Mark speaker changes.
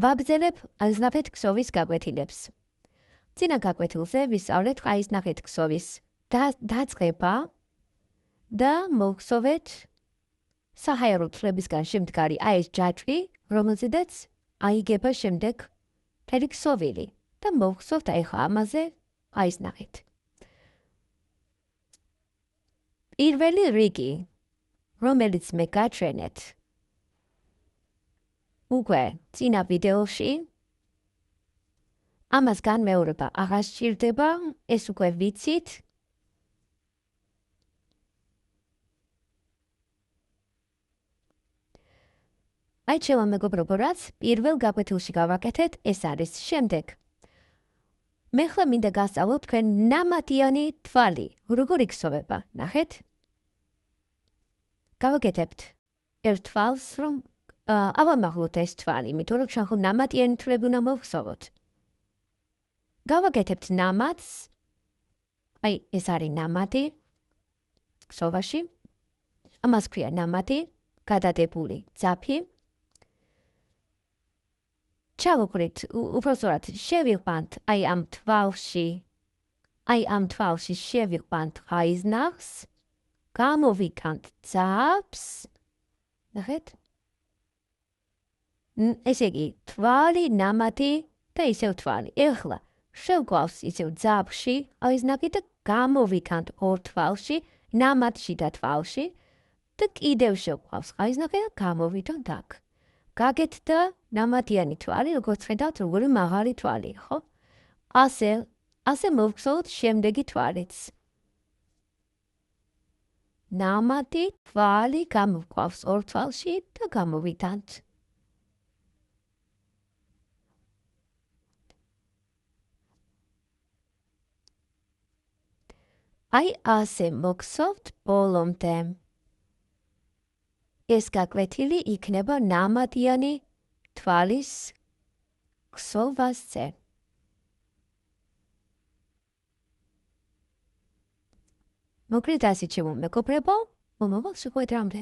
Speaker 1: ვაგრძელებ აზნავეთ ქსოვის გაკვეთილებს. წინა გაკვეთილზე ვისწავლეთ ყაისნახეთ ქსოვის დაწყება და მოვხსოვეთ საჰაერო თვლებისგან შემდგარი ეს ჯაჭვი, რომელზედაც აიგება შემდეგ მთელი ქსოვილი და მოვხსოვთ ახლა ამაზე ყაისნახეთ. პირველი რიგი, რომელიც მე გაჩვენეთ უკვე წინა ვიდეოში, ამას განმეორება აღარ სჭირდება, ეს უკვე ვიცით. აი ჩემო მეგობრებო, რაც პირველ გაკვეთილში გავაკეთეთ, ეს არის შემდეგ. მე ხლა მინდა გასწავლოთ თქვენ ნამატიანი თვალი, როგორ იქსოვება, ნახეთ? გავაკეთებთ ერთ თვალს, რომ ავამაღლოთ ეს თვალი, იმიტომ რომ ჩვენ ხომ ნამატიანი თვლები უნდა მოვხსოვოთ. გავაკეთებთ ნამატს, აი ეს არის ნამატი, ქსოვაში, ამას ქვია ნამატი, გადადებული ძაფი. ჩავუყრით, უпростоრად შევიყვანთ აი ამ თვალში შევიყვანთ ყაისნახს, გამოვიკანთ ძაფს, ნახეთ? ესე იგი, თვალი, ნამატი და ისევ თვალი. ეხლა შევგვავს ისევ ძაფში ყაისნახი და გამოვიკანთ ორ თვალში, ნამატში და თვალში და კიდევ შევგვავს ყაისნახი და გამოვიდოთ აქ. გაგეთდა ნამატიანი თვალი, როგორც ხედავთ, როგორი მაღალი თვალი, ხო? ასე მოვხსოვოთ შემდეგი თვალიც. ნამატი, თვალი, გამოვგვავს ორ თვალში და გამოვიდანთ. აი ასე მოგხსოვთ ბოლომდე. ეს გაკვეთილი იქნება ნამატიანი თვალის ქსოვასზე. მოგრით ასეთ ჩემო მეგობრებო, მომავალ შეხვედრამდე.